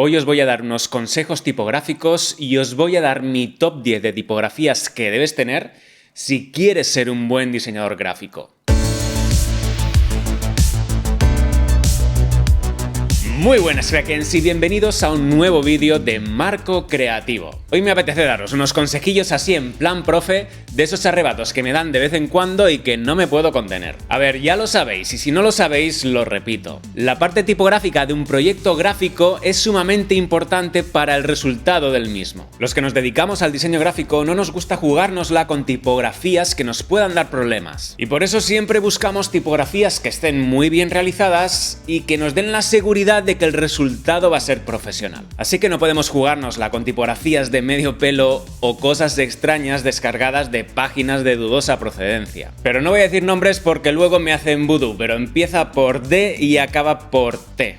Hoy os voy a dar unos consejos tipográficos y os voy a dar mi top 10 de tipografías que debes tener si quieres ser un buen diseñador gráfico. Muy buenas Krakens y bienvenidos a un nuevo vídeo de Marco Creativo. Hoy me apetece daros unos consejillos así en plan profe, de esos arrebatos que me dan de vez en cuando y que no me puedo contener. A ver, ya lo sabéis y si no lo sabéis, lo repito. La parte tipográfica de un proyecto gráfico es sumamente importante para el resultado del mismo. Los que nos dedicamos al diseño gráfico no nos gusta jugárnosla con tipografías que nos puedan dar problemas. Y por eso siempre buscamos tipografías que estén muy bien realizadas y que nos den la seguridad de que el resultado va a ser profesional. Así que no podemos jugárnosla con tipografías de medio pelo o cosas extrañas descargadas de páginas de dudosa procedencia. Pero no voy a decir nombres porque luego me hacen vudú, pero empieza por D y acaba por T.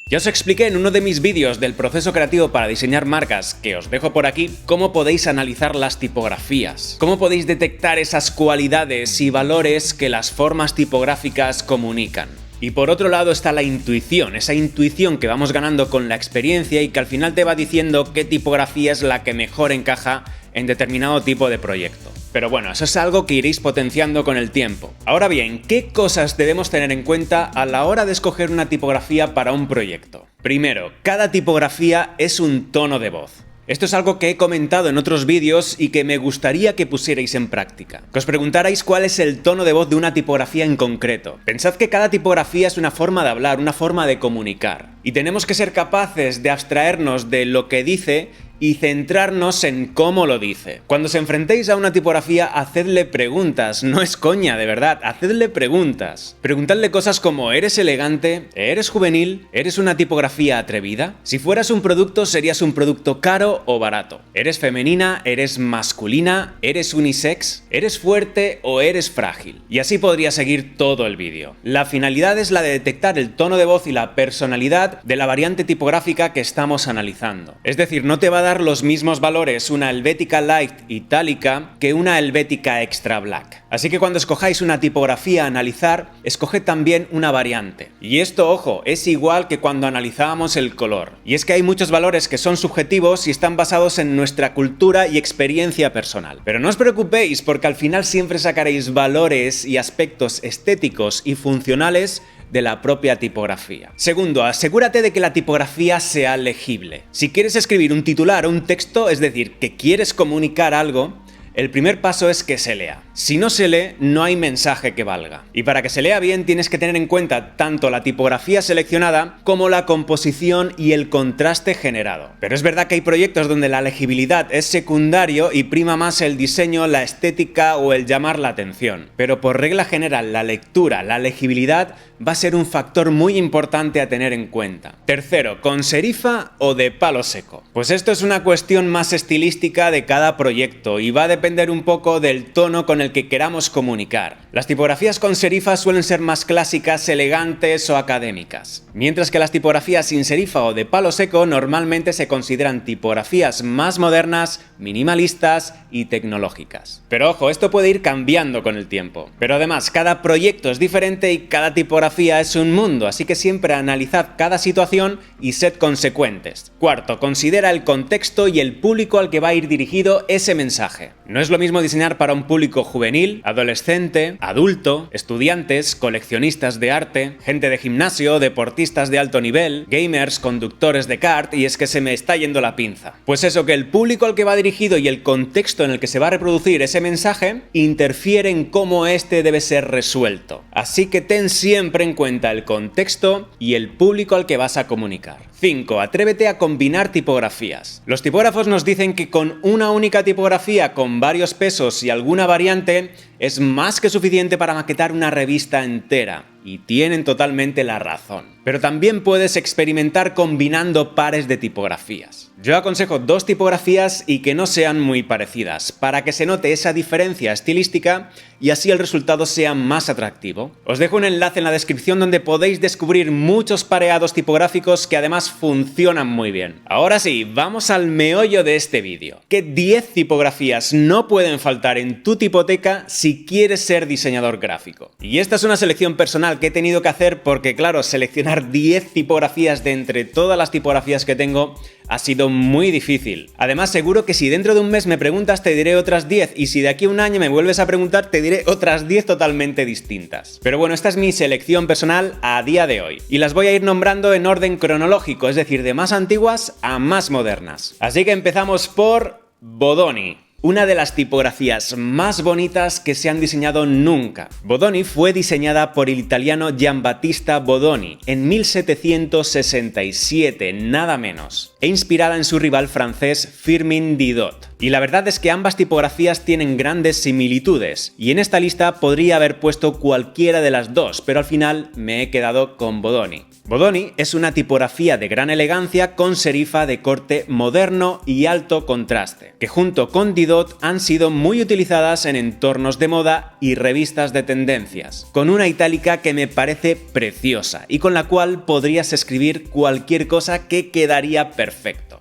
Ya os expliqué en uno de mis vídeos del proceso creativo para diseñar marcas, que os dejo por aquí, cómo podéis analizar las tipografías, cómo podéis detectar esas cualidades y valores que las formas tipográficas comunican. Y por otro lado está la intuición, esa intuición que vamos ganando con la experiencia y que al final te va diciendo qué tipografía es la que mejor encaja en determinado tipo de proyecto. Pero bueno, eso es algo que iréis potenciando con el tiempo. Ahora bien, ¿qué cosas debemos tener en cuenta a la hora de escoger una tipografía para un proyecto? Primero, cada tipografía es un tono de voz. Esto es algo que he comentado en otros vídeos y que me gustaría que pusierais en práctica. Que os preguntarais cuál es el tono de voz de una tipografía en concreto. Pensad que cada tipografía es una forma de hablar, una forma de comunicar. Y tenemos que ser capaces de abstraernos de lo que dice y centrarnos en cómo lo dice. Cuando os enfrentéis a una tipografía, hacedle preguntas, no es coña, de verdad, hacedle preguntas. Preguntadle cosas como ¿eres elegante? ¿Eres juvenil? ¿Eres una tipografía atrevida? Si fueras un producto, ¿serías un producto caro o barato? ¿Eres femenina? ¿Eres masculina? ¿Eres unisex? ¿Eres fuerte o eres frágil? Y así podría seguir todo el vídeo. La finalidad es la de detectar el tono de voz y la personalidad de la variante tipográfica que estamos analizando. Es decir, no te va a dar los mismos valores una Helvetica Light itálica que una Helvetica Extra Black. Así que cuando escojáis una tipografía a analizar, escoged también una variante. Y esto, ojo, es igual que cuando analizábamos el color. Y es que hay muchos valores que son subjetivos y están basados en nuestra cultura y experiencia personal. Pero no os preocupéis porque al final siempre sacaréis valores y aspectos estéticos y funcionales de la propia tipografía. Segundo, asegúrate de que la tipografía sea legible. Si quieres escribir un titular o un texto, es decir, que quieres comunicar algo, el primer paso es que se lea. Si no se lee, no hay mensaje que valga. Y para que se lea bien tienes que tener en cuenta tanto la tipografía seleccionada como la composición y el contraste generado. Pero es verdad que hay proyectos donde la legibilidad es secundario y prima más el diseño, la estética o el llamar la atención. Pero por regla general, la lectura, la legibilidad va a ser un factor muy importante a tener en cuenta. Tercero, ¿con serifa o de palo seco? Pues esto es una cuestión más estilística de cada proyecto y va a depender un poco del tono con el que queramos comunicar. Las tipografías con serifa suelen ser más clásicas, elegantes o académicas, mientras que las tipografías sin serifa o de palo seco normalmente se consideran tipografías más modernas, minimalistas y tecnológicas. Pero ojo, esto puede ir cambiando con el tiempo. Pero además, cada proyecto es diferente y cada tipografía es un mundo, así que siempre analizad cada situación y sed consecuentes. Cuarto, considera el contexto y el público al que va a ir dirigido ese mensaje. No es lo mismo diseñar para un público juvenil, adolescente, adulto, estudiantes, coleccionistas de arte, gente de gimnasio, deportistas de alto nivel, gamers, conductores de kart, y es que se me está yendo la pinza. Pues eso, que el público al que va dirigido y el contexto en el que se va a reproducir ese mensaje interfiere en cómo este debe ser resuelto. Así que ten siempre en cuenta el contexto y el público al que vas a comunicar. 5. Atrévete a combinar tipografías. Los tipógrafos nos dicen que con una única tipografía con varios pesos y alguna variante es más que suficiente para maquetar una revista entera. Y tienen totalmente la razón. Pero también puedes experimentar combinando pares de tipografías. Yo aconsejo 2 tipografías y que no sean muy parecidas, para que se note esa diferencia estilística y así el resultado sea más atractivo. Os dejo un enlace en la descripción donde podéis descubrir muchos pareados tipográficos que además funcionan muy bien. Ahora sí, vamos al meollo de este vídeo. ¿Qué 10 tipografías no pueden faltar en tu tipoteca si quieres ser diseñador gráfico? Y esta es una selección personal personal que he tenido que hacer porque, claro, seleccionar 10 tipografías de entre todas las tipografías que tengo ha sido muy difícil. Además, seguro que si dentro de un mes me preguntas te diré otras 10 y si de aquí a un año me vuelves a preguntar te diré otras 10 totalmente distintas. Pero bueno, esta es mi selección personal a día de hoy y las voy a ir nombrando en orden cronológico, es decir, de más antiguas a más modernas. Así que empezamos por Bodoni. Una de las tipografías más bonitas que se han diseñado nunca. Bodoni fue diseñada por el italiano Giambattista Bodoni en 1767, nada menos, e inspirada en su rival francés Firmin Didot. Y la verdad es que ambas tipografías tienen grandes similitudes, y en esta lista podría haber puesto cualquiera de las dos, pero al final me he quedado con Bodoni. Bodoni es una tipografía de gran elegancia con serifa de corte moderno y alto contraste, que junto con Didot han sido muy utilizadas en entornos de moda y revistas de tendencias, con una itálica que me parece preciosa y con la cual podrías escribir cualquier cosa que quedaría perfecto.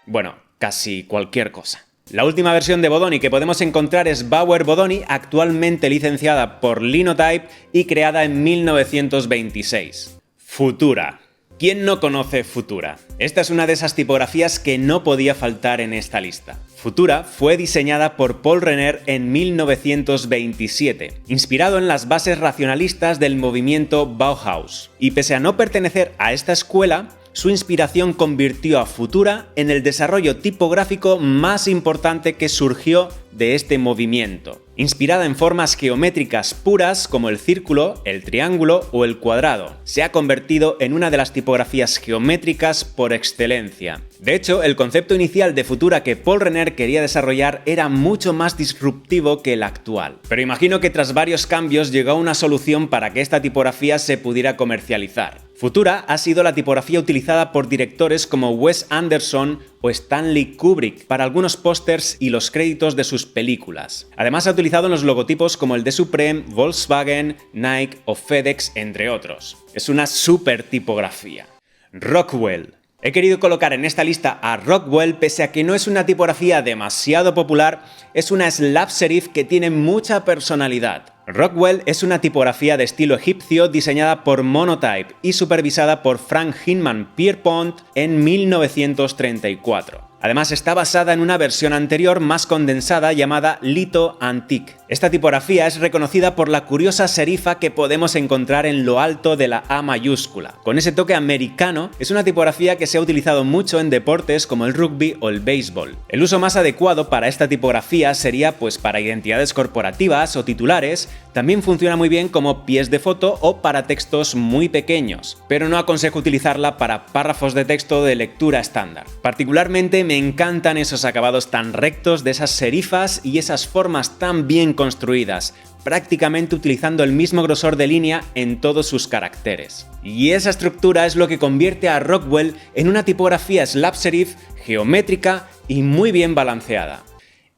Bueno, casi cualquier cosa. La última versión de Bodoni que podemos encontrar es Bauer Bodoni, actualmente licenciada por Linotype y creada en 1926. Futura. ¿Quién no conoce Futura? Esta es una de esas tipografías que no podía faltar en esta lista. Futura fue diseñada por Paul Renner en 1927, inspirado en las bases racionalistas del movimiento Bauhaus. Y pese a no pertenecer a esta escuela, su inspiración convirtió a Futura en el desarrollo tipográfico más importante que surgió de este movimiento. Inspirada en formas geométricas puras como el círculo, el triángulo o el cuadrado, se ha convertido en una de las tipografías geométricas por excelencia. De hecho, el concepto inicial de Futura que Paul Renner quería desarrollar era mucho más disruptivo que el actual. Pero imagino que tras varios cambios llegó a una solución para que esta tipografía se pudiera comercializar. Futura ha sido la tipografía utilizada por directores como Wes Anderson o Stanley Kubrick para algunos pósters y los créditos de sus películas. Además, ha utilizado en los logotipos como el de Supreme, Volkswagen, Nike o FedEx, entre otros. Es una super tipografía. Rockwell. He querido colocar en esta lista a Rockwell pese a que no es una tipografía demasiado popular, es una slab serif que tiene mucha personalidad. Rockwell es una tipografía de estilo egipcio diseñada por Monotype y supervisada por Frank Hinman Pierpont en 1934. Además, está basada en una versión anterior más condensada llamada Litho Antique. Esta tipografía es reconocida por la curiosa serifa que podemos encontrar en lo alto de la A mayúscula. Con ese toque americano, es una tipografía que se ha utilizado mucho en deportes como el rugby o el béisbol. El uso más adecuado para esta tipografía sería pues para identidades corporativas o titulares. También funciona muy bien como pies de foto o para textos muy pequeños, pero no aconsejo utilizarla para párrafos de texto de lectura estándar. Particularmente me encantan esos acabados tan rectos de esas serifas y esas formas tan bien construidas, prácticamente utilizando el mismo grosor de línea en todos sus caracteres. Y esa estructura es lo que convierte a Rockwell en una tipografía slab serif geométrica y muy bien balanceada.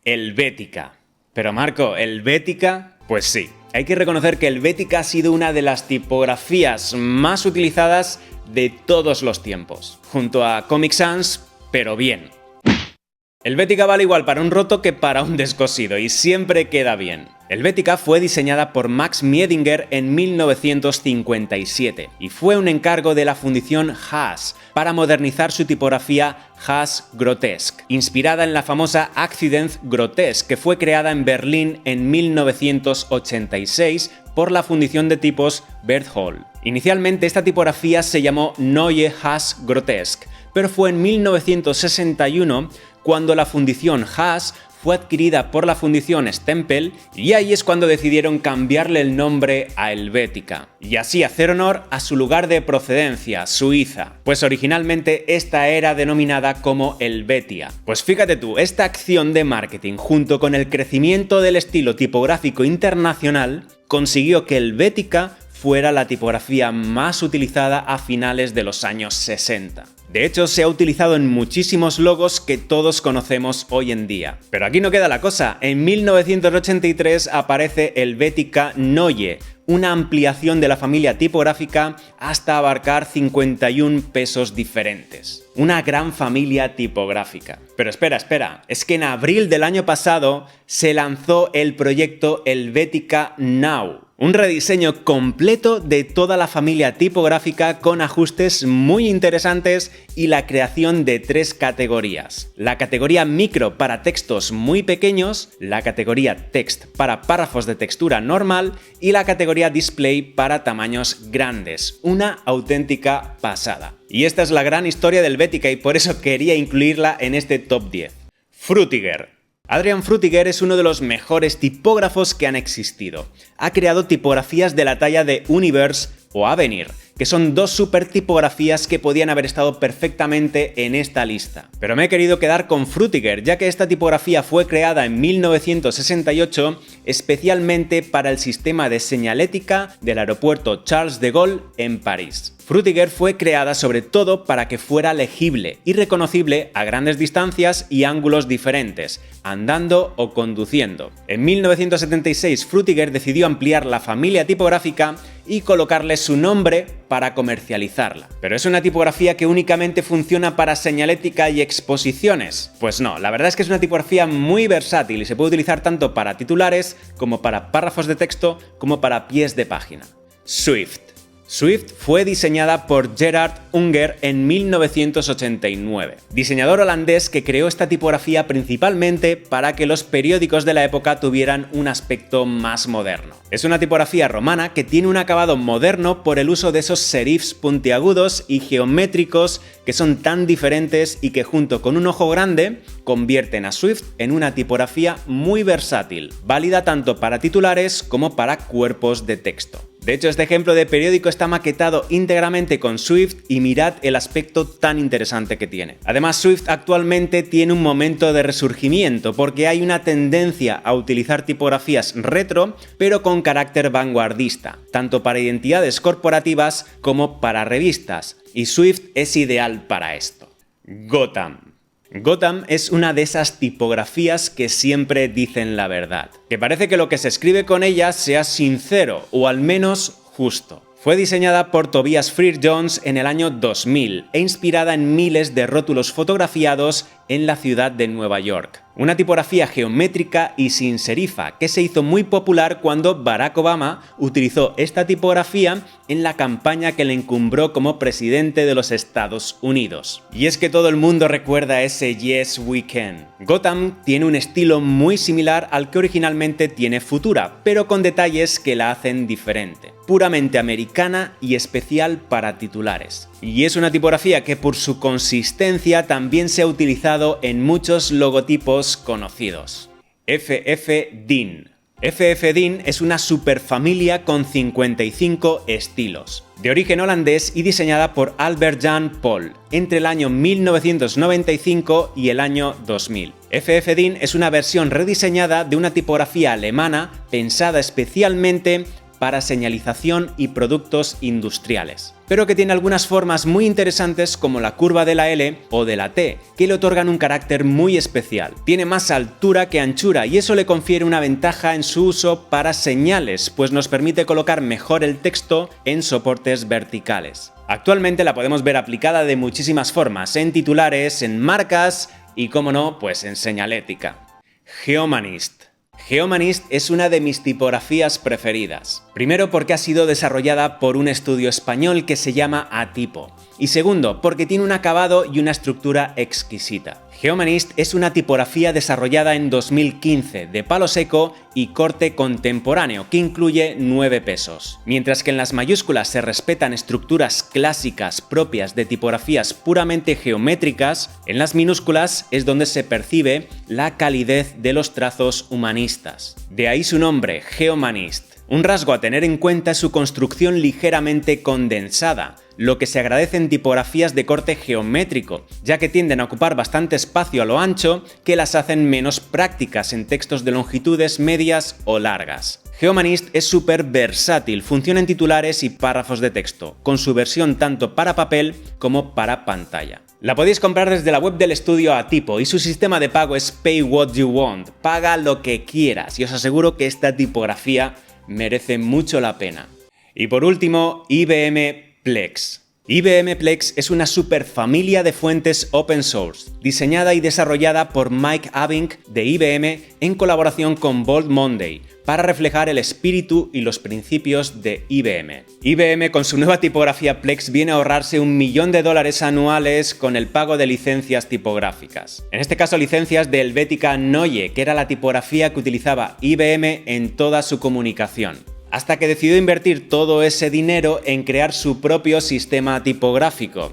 Helvética. Pero Marco, ¿Helvética? Pues sí. Hay que reconocer que Helvética ha sido una de las tipografías más utilizadas de todos los tiempos, junto a Comic Sans, pero bien. Helvética vale igual para un roto que para un descosido y siempre queda bien. Helvética fue diseñada por Max Miedinger en 1957 y fue un encargo de la Fundición Haas para modernizar su tipografía Haas Grotesque, inspirada en la famosa Accident Grotesque que fue creada en Berlín en 1986 por la fundición de tipos Berthold. Inicialmente esta tipografía se llamó Neue Haas Grotesque, pero fue en 1961 cuando la fundición Haas fue adquirida por la fundición Stempel y ahí es cuando decidieron cambiarle el nombre a Helvética y así hacer honor a su lugar de procedencia, Suiza, pues originalmente esta era denominada como Helvetia. Pues fíjate tú, esta acción de marketing junto con el crecimiento del estilo tipográfico internacional consiguió que Helvética fuera la tipografía más utilizada a finales de los años 60. De hecho, se ha utilizado en muchísimos logos que todos conocemos hoy en día. Pero aquí no queda la cosa. En 1983 aparece Helvética Neue, una ampliación de la familia tipográfica hasta abarcar 51 pesos diferentes. Una gran familia tipográfica. Pero espera, es que en abril del año pasado se lanzó el proyecto Helvética Now. Un rediseño completo de toda la familia tipográfica con ajustes muy interesantes y la creación de 3 categorías. La categoría micro para textos muy pequeños, la categoría text para párrafos de textura normal y la categoría display para tamaños grandes. Una auténtica pasada. Y esta es la gran historia de Helvetica y por eso quería incluirla en este top 10. Frutiger. Adrian Frutiger es uno de los mejores tipógrafos que han existido. Ha creado tipografías de la talla de Universe o Avenir, que son 2 super tipografías que podían haber estado perfectamente en esta lista. Pero me he querido quedar con Frutiger, ya que esta tipografía fue creada en 1968 especialmente para el sistema de señalética del aeropuerto Charles de Gaulle en París. Frutiger fue creada sobre todo para que fuera legible y reconocible a grandes distancias y ángulos diferentes, andando o conduciendo. En 1976 Frutiger decidió ampliar la familia tipográfica y colocarle su nombre para comercializarla. ¿Pero es una tipografía que únicamente funciona para señalética y exposiciones? Pues no, la verdad es que es una tipografía muy versátil y se puede utilizar tanto para titulares como para párrafos de texto como para pies de página. Swift. Swift fue diseñada por Gerard Unger en 1989, diseñador holandés que creó esta tipografía principalmente para que los periódicos de la época tuvieran un aspecto más moderno. Es una tipografía romana que tiene un acabado moderno por el uso de esos serifs puntiagudos y geométricos que son tan diferentes y que junto con un ojo grande convierten a Swift en una tipografía muy versátil, válida tanto para titulares como para cuerpos de texto. De hecho, este ejemplo de periódico está maquetado íntegramente con Swift y mirad el aspecto tan interesante que tiene. Además, Swift actualmente tiene un momento de resurgimiento porque hay una tendencia a utilizar tipografías retro, pero con carácter vanguardista, tanto para identidades corporativas como para revistas, y Swift es ideal para esto. Gotham. Gotham es una de esas tipografías que siempre dicen la verdad, que parece que lo que se escribe con ella sea sincero o al menos justo. Fue diseñada por Tobias Frere-Jones en el año 2000 e inspirada en miles de rótulos fotografiados en la ciudad de Nueva York. Una tipografía geométrica y sin serifa que se hizo muy popular cuando Barack Obama utilizó esta tipografía en la campaña que le encumbró como presidente de los Estados Unidos. Y es que todo el mundo recuerda ese Yes We Can. Gotham tiene un estilo muy similar al que originalmente tiene Futura, pero con detalles que la hacen diferente. Puramente americana y especial para titulares. Y es una tipografía que por su consistencia también se ha utilizado en muchos logotipos conocidos. FF-Dean. FF-Dean es una superfamilia con 55 estilos. De origen holandés y diseñada por Albert Jan Pol entre el año 1995 y el año 2000. FF-Dean es una versión rediseñada de una tipografía alemana pensada especialmente para señalización y productos industriales, pero que tiene algunas formas muy interesantes como la curva de la L o de la T, que le otorgan un carácter muy especial. Tiene más altura que anchura y eso le confiere una ventaja en su uso para señales, pues nos permite colocar mejor el texto en soportes verticales. Actualmente la podemos ver aplicada de muchísimas formas, en titulares, en marcas y, como no, pues en señalética. Geomanist. Geomanist es una de mis tipografías preferidas. Primero porque ha sido desarrollada por un estudio español que se llama Atipo. Y segundo, porque tiene un acabado y una estructura exquisita. Geomanist es una tipografía desarrollada en 2015 de palo seco y corte contemporáneo que incluye 9 pesos. Mientras que en las mayúsculas se respetan estructuras clásicas propias de tipografías puramente geométricas, en las minúsculas es donde se percibe la calidez de los trazos humanistas. De ahí su nombre, Geomanist. Un rasgo a tener en cuenta es su construcción ligeramente condensada, lo que se agradece en tipografías de corte geométrico, ya que tienden a ocupar bastante espacio a lo ancho que las hacen menos prácticas en textos de longitudes medias o largas. Geomanist es súper versátil, funciona en titulares y párrafos de texto, con su versión tanto para papel como para pantalla. La podéis comprar desde la web del estudio Atipo y su sistema de pago es Pay What You Want, paga lo que quieras, y os aseguro que esta tipografía merece mucho la pena. Y por último, IBM Plex. IBM Plex es una superfamilia de fuentes open source, diseñada y desarrollada por Mike Abink de IBM en colaboración con Bold Monday, para reflejar el espíritu y los principios de IBM. IBM con su nueva tipografía Plex viene a ahorrarse $1 millón anuales con el pago de licencias tipográficas. En este caso licencias de Helvetica Neue, que era la tipografía que utilizaba IBM en toda su comunicación, hasta que decidió invertir todo ese dinero en crear su propio sistema tipográfico.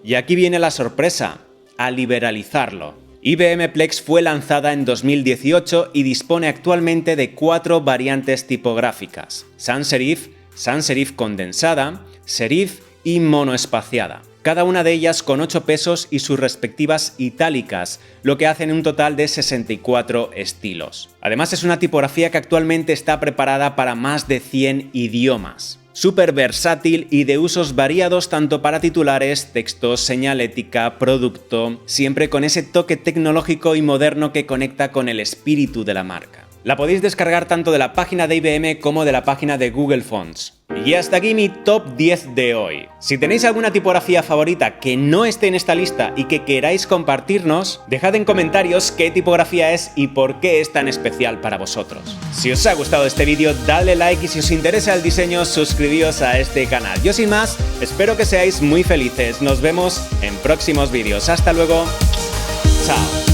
Y aquí viene la sorpresa, a liberalizarlo. IBM Plex fue lanzada en 2018 y dispone actualmente de 4 variantes tipográficas: sans serif condensada, serif y monoespaciada. Cada una de ellas con 8 pesos y sus respectivas itálicas, lo que hacen un total de 64 estilos. Además es una tipografía que actualmente está preparada para más de 100 idiomas. Súper versátil y de usos variados tanto para titulares, textos, señalética, producto, siempre con ese toque tecnológico y moderno que conecta con el espíritu de la marca. La podéis descargar tanto de la página de IBM como de la página de Google Fonts. Y hasta aquí mi top 10 de hoy. Si tenéis alguna tipografía favorita que no esté en esta lista y que queráis compartirnos, dejad en comentarios qué tipografía es y por qué es tan especial para vosotros. Si os ha gustado este vídeo, dadle like y si os interesa el diseño, suscribíos a este canal. Yo sin más, espero que seáis muy felices. Nos vemos en próximos vídeos. Hasta luego. Chao.